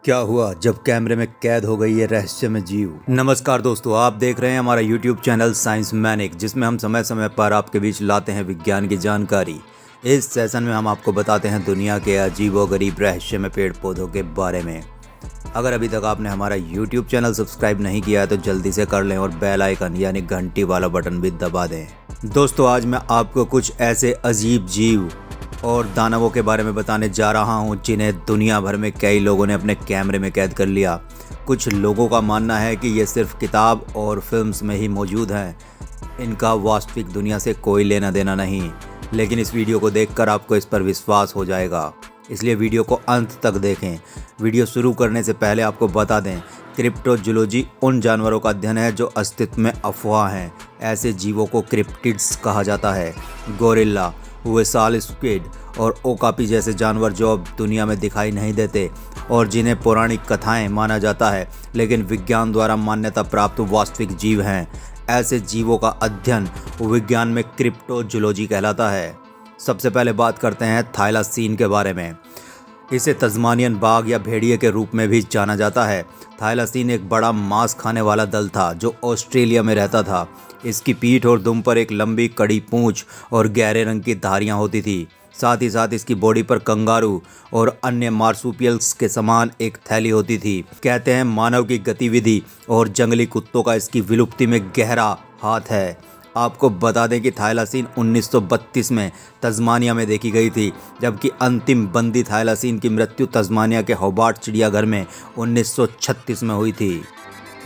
क्या हुआ जब कैमरे में कैद हो गई ये रहस्यमय जीव। नमस्कार दोस्तों, आप देख रहे हैं हमारा यूट्यूब चैनल साइंस मैनिक, जिसमें हम समय समय पर आपके बीच लाते हैं विज्ञान की जानकारी। इस सेशन में हम आपको बताते हैं दुनिया के अजीबोगरीब रहस्यमय पेड़ पौधों के बारे में। अगर अभी तक आपने हमारा यूट्यूब चैनल सब्सक्राइब नहीं किया है तो जल्दी से कर लें और बेल आइकन यानी घंटी वाला बटन भी दबा दें। दोस्तों, आज मैं आपको कुछ ऐसे अजीब जीव और दानवों के बारे में बताने जा रहा हूं जिन्हें दुनिया भर में कई लोगों ने अपने कैमरे में कैद कर लिया। कुछ लोगों का मानना है कि ये सिर्फ किताब और फिल्म्स में ही मौजूद हैं, इनका वास्तविक दुनिया से कोई लेना देना नहीं। लेकिन इस वीडियो को देखकर आपको इस पर विश्वास हो जाएगा, इसलिए वीडियो को अंत तक देखें। वीडियो शुरू करने से पहले आपको बता दें, क्रिप्टोजूलॉजी उन जानवरों का अध्ययन है जो अस्तित्व में अफवाह हैं। ऐसे जीवों को क्रिप्टिड्स कहा जाता है। गोरिल्ला, व्हेल, स्क्विड और ओकापी जैसे जानवर जो अब दुनिया में दिखाई नहीं देते और जिन्हें पौराणिक कथाएं माना जाता है लेकिन विज्ञान द्वारा मान्यता प्राप्त वास्तविक जीव हैं। ऐसे जीवों का अध्ययन विज्ञान में क्रिप्टोजूलॉजी कहलाता है। सबसे पहले बात करते हैं थाइलासीन के बारे में। इसे तस्मानियन बाघ या भेड़िए के रूप में भी जाना जाता है। थाइलासीन एक बड़ा मांस खाने वाला दल था जो ऑस्ट्रेलिया में रहता था। इसकी पीठ और दुम पर एक लंबी कड़ी पूंछ और गहरे रंग की धारियां होती थी। साथ ही साथ इसकी बॉडी पर कंगारू और अन्य मार्सुपियल्स के समान एक थैली होती थी। कहते हैं मानव की गतिविधि और जंगली कुत्तों का इसकी विलुप्ति में गहरा हाथ है। आपको बता दें कि थाइलासीन 1932 में तस्मानिया में देखी गई थी, जबकि अंतिम बंदी थाइलासीन की मृत्यु तस्मानिया के होबार्ट चिड़ियाघर में 1936 में हुई थी।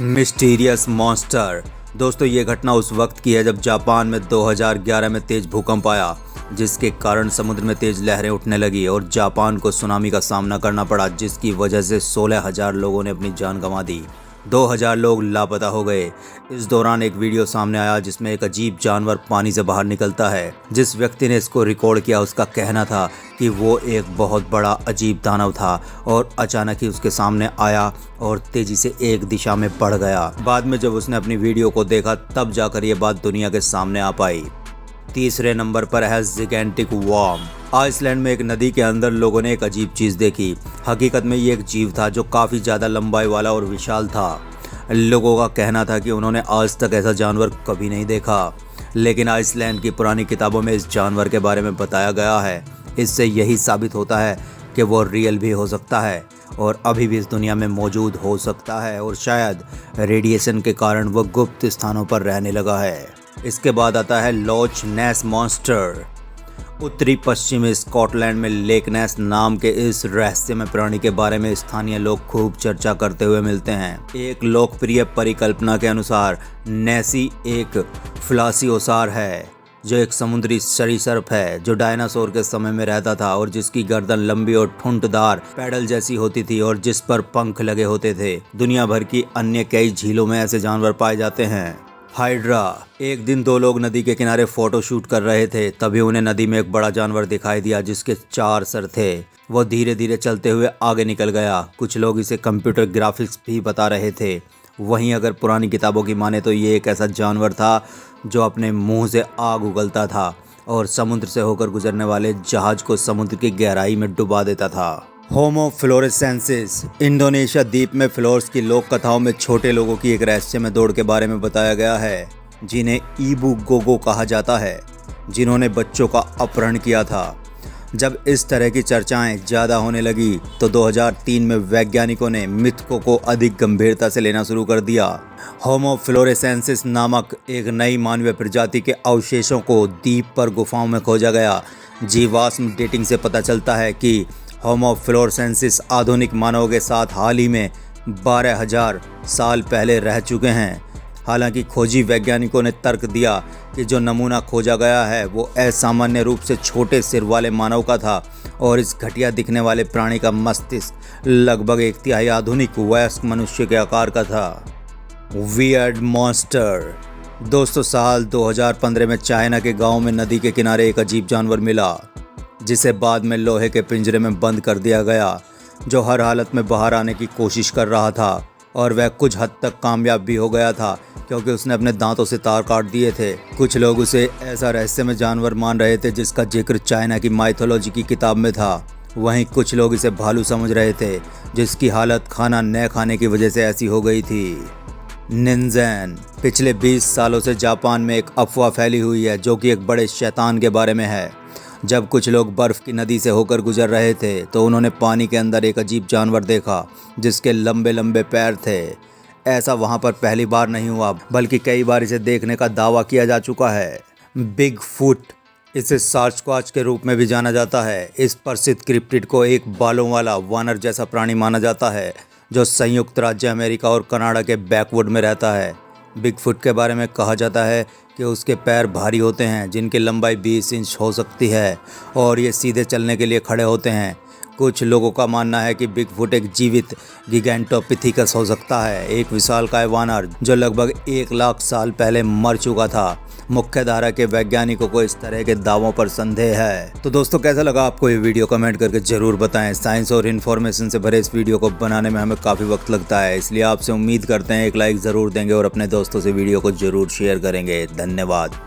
Mysterious monster. दोस्तों, ये घटना उस वक्त की है जब जापान में 2011 में तेज भूकंप आया, जिसके कारण समुद्र में तेज लहरें उठने लगी और जापान को सुनामी का सामना करना पड़ा, जिसकी वजह से 16,000 लोगों ने अपनी जान गंवा दी। 2,000 लोग लापता हो गए। इस दौरान एक वीडियो सामने आया जिसमें एक अजीब जानवर पानी से बाहर निकलता है। जिस व्यक्ति ने इसको रिकॉर्ड किया उसका कहना था कि वो एक बहुत बड़ा अजीब दानव था और अचानक ही उसके सामने आया और तेजी से एक दिशा में बढ़ गया। बाद में जब उसने अपनी वीडियो को देखा तब जाकर ये बात दुनिया के सामने आ पाई। तीसरे नंबर पर है जिगेंटिक वर्म। आइसलैंड में एक नदी के अंदर लोगों ने एक अजीब चीज़ देखी। हकीकत में ये एक जीव था जो काफ़ी ज़्यादा लंबाई वाला और विशाल था। लोगों का कहना था कि उन्होंने आज तक ऐसा जानवर कभी नहीं देखा, लेकिन आइसलैंड की पुरानी किताबों में इस जानवर के बारे में बताया गया है। इससे यही साबित होता है कि वो रियल भी हो सकता है और अभी भी इस दुनिया में मौजूद हो सकता है और शायद रेडिएशन के कारण वो गुप्त स्थानों पर रहने लगा है। इसके बाद आता है लॉच नेस मॉन्स्टर। उत्तरी पश्चिमी स्कॉटलैंड में लेक नेस नाम के इस रहस्यमय प्राणी के बारे में स्थानीय लोग खूब चर्चा करते हुए मिलते हैं। एक लोकप्रिय परिकल्पना के अनुसार नेसी एक फ्लासियोसार है, जो एक समुद्री सरीसृप है जो डायनासोर के समय में रहता था और जिसकी गर्दन लंबी और ठुंठदार पैडल जैसी होती थी और जिस पर पंख लगे होते थे। दुनिया भर की अन्य कई झीलों में ऐसे जानवर पाए जाते हैं। हाइड्रा। एक दिन दो लोग नदी के किनारे फोटो शूट कर रहे थे, तभी उन्हें नदी में एक बड़ा जानवर दिखाई दिया जिसके 4 सर थे। वो धीरे धीरे चलते हुए आगे निकल गया। कुछ लोग इसे कंप्यूटर ग्राफिक्स भी बता रहे थे। वहीं अगर पुरानी किताबों की माने तो ये एक ऐसा जानवर था जो अपने मुंह से आग उगलता था और समुद्र से होकर गुजरने वाले जहाज को समुद्र की गहराई में डुबा देता था। होमो फ्लोरेसेंसिस। इंडोनेशिया द्वीप में फ्लोर्स की लोक कथाओं में छोटे लोगों की एक रहस्यमय दौड़ के बारे में बताया गया है, जिन्हें ईबू गोगो कहा जाता है, जिन्होंने बच्चों का अपहरण किया था। जब इस तरह की चर्चाएं ज़्यादा होने लगी तो 2003 में वैज्ञानिकों ने मिथकों को अधिक गंभीरता से लेना शुरू कर दिया। होमो फ्लोरेसेंसिस नामक एक नई मानवीय प्रजाति के अवशेषों को द्वीप पर गुफाओं में खोजा गया। जीवाश्म डेटिंग से पता चलता है कि होमो फ्लोरेसेंसिस आधुनिक मानवों के साथ हाल ही में 12,000 साल पहले रह चुके हैं। हालांकि खोजी वैज्ञानिकों ने तर्क दिया कि जो नमूना खोजा गया है वो असामान्य रूप से छोटे सिर वाले मानव का था और इस घटिया दिखने वाले प्राणी का मस्तिष्क लगभग 1/3 आधुनिक वयस्क मनुष्य के आकार का था। Weird monster. दोस्तों, साल 2015 में चाइना के गांव में नदी के किनारे एक अजीब जानवर मिला, जिसे बाद में लोहे के पिंजरे में बंद कर दिया गया, जो हर हालत में बाहर आने की कोशिश कर रहा था और वह कुछ हद तक कामयाब भी हो गया था क्योंकि उसने अपने दांतों से तार काट दिए थे। कुछ लोग उसे ऐसा रहस्यमय जानवर मान रहे थे जिसका जिक्र चाइना की माइथोलॉजी की किताब में था। वहीं कुछ लोग इसे भालू समझ रहे थे, जिसकी हालत खाना न खाने की वजह से ऐसी हो गई थी। निन्जेन। पिछले 20 सालों से जापान में एक अफवाह फैली हुई है जो कि एक बड़े शैतान के बारे में है। जब कुछ लोग बर्फ़ की नदी से होकर गुजर रहे थे तो उन्होंने पानी के अंदर एक अजीब जानवर देखा जिसके लंबे लंबे पैर थे। ऐसा वहाँ पर पहली बार नहीं हुआ, बल्कि कई बार इसे देखने का दावा किया जा चुका है। बिग फुट, इसे सास्क्वाच के रूप में भी जाना जाता है। इस प्रसिद्ध क्रिप्टिड को एक बालों वाला वानर जैसा प्राणी माना जाता है जो संयुक्त राज्य अमेरिका और कनाडा के बैकवुड में रहता है। बिगफुट के बारे में कहा जाता है कि उसके पैर भारी होते हैं जिनकी लंबाई 20 इंच हो सकती है और ये सीधे चलने के लिए खड़े होते हैं। कुछ लोगों का मानना है कि बिगफुट एक जीवित गिगैंटोपिथेकस हो सकता है, एक विशालकाय वानर जो लगभग 1 लाख साल पहले मर चुका था। मुख्य धारा के वैज्ञानिकों को इस तरह के दावों पर संदेह है। तो दोस्तों, कैसा लगा आपको ये वीडियो? कमेंट करके जरूर बताएं। साइंस और इन्फॉर्मेशन से भरे इस वीडियो को बनाने में हमें काफ़ी वक्त लगता है, इसलिए आपसे उम्मीद करते हैं एक लाइक ज़रूर देंगे और अपने दोस्तों से वीडियो को जरूर शेयर करेंगे। धन्यवाद।